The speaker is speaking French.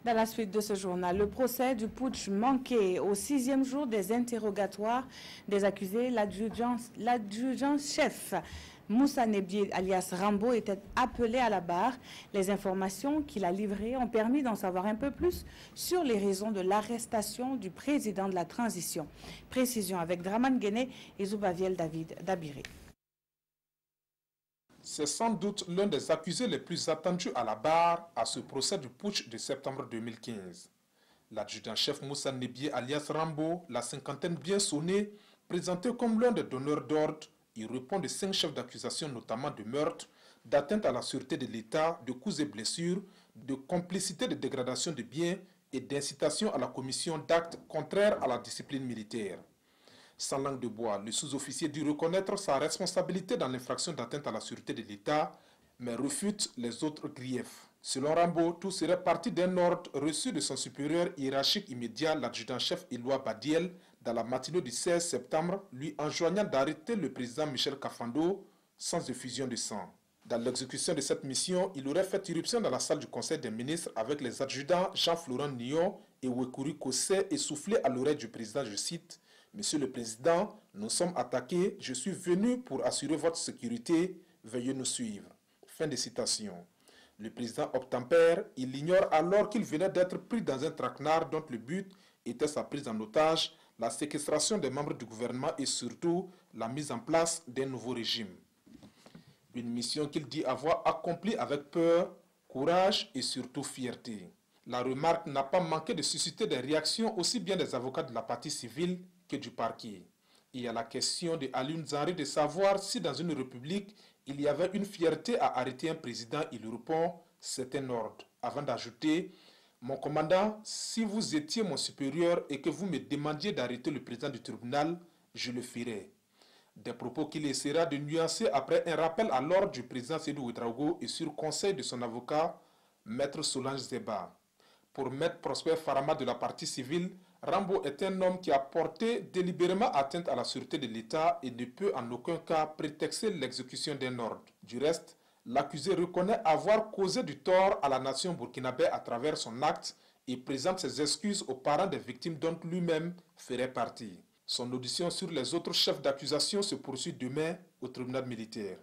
Dans la suite de ce journal, le procès du putsch manqué au 6e jour des interrogatoires des accusés, l'adjudant-chef Moussa Nebié alias Rambo était appelé à la barre. Les informations qu'il a livrées ont permis d'en savoir un peu plus sur les raisons de l'arrestation du président de la transition. Précision avec Draman Guéné et Zoubaviel David Dabiré. C'est sans doute l'un des accusés les plus attendus à la barre à ce procès du putsch de septembre 2015. L'adjudant-chef Moussa Nebié alias Rambo, la cinquantaine bien sonnée, présenté comme l'un des donneurs d'ordre, il répond de 5 chefs d'accusation, notamment de meurtre, d'atteinte à la sûreté de l'État, de coups et blessures, de complicité de dégradation de biens et d'incitation à la commission d'actes contraires à la discipline militaire. Sans langue de bois, le sous-officier dut reconnaître sa responsabilité dans l'infraction d'atteinte à la sûreté de l'État, mais refute les autres griefs. Selon Rambo, tout serait parti d'un ordre reçu de son supérieur hiérarchique immédiat, l'adjudant-chef Éloi Badiel, dans la matinée du 16 septembre, lui enjoignant d'arrêter le président Michel Kafando sans effusion de sang. Dans l'exécution de cette mission, il aurait fait irruption dans la salle du Conseil des ministres avec les adjudants Jean-Florent Nyon et Wekuri Kossé et soufflé à l'oreille du président, je cite, « Monsieur le Président, nous sommes attaqués, je suis venu pour assurer votre sécurité, veuillez nous suivre. » Fin de citation. Le président obtempère, il ignore alors qu'il venait d'être pris dans un traquenard dont le but était sa prise en otage, la séquestration des membres du gouvernement et surtout la mise en place d'un nouveau régime. Une mission qu'il dit avoir accomplie avec peur, courage et surtout fierté. La remarque n'a pas manqué de susciter des réactions aussi bien des avocats de la partie civile que du parquet. Il y a la question de Alioune Zanré de savoir si dans une république, il y avait une fierté à arrêter un président. Il répond, c'est un ordre. Avant d'ajouter, mon commandant, si vous étiez mon supérieur et que vous me demandiez d'arrêter le président du tribunal, je le ferais. Des propos qu'il essaiera de nuancer après un rappel à l'ordre du président Sédou Ouedraogo et sur conseil de son avocat, Maître Solange Zeba. Pour Maître Prosper Farama de la partie civile, Rambo est un homme qui a porté délibérément atteinte à la sûreté de l'État et ne peut en aucun cas prétexter l'exécution d'un ordre. Du reste, l'accusé reconnaît avoir causé du tort à la nation burkinabé à travers son acte et présente ses excuses aux parents des victimes dont lui-même ferait partie. Son audition sur les autres chefs d'accusation se poursuit demain au tribunal militaire.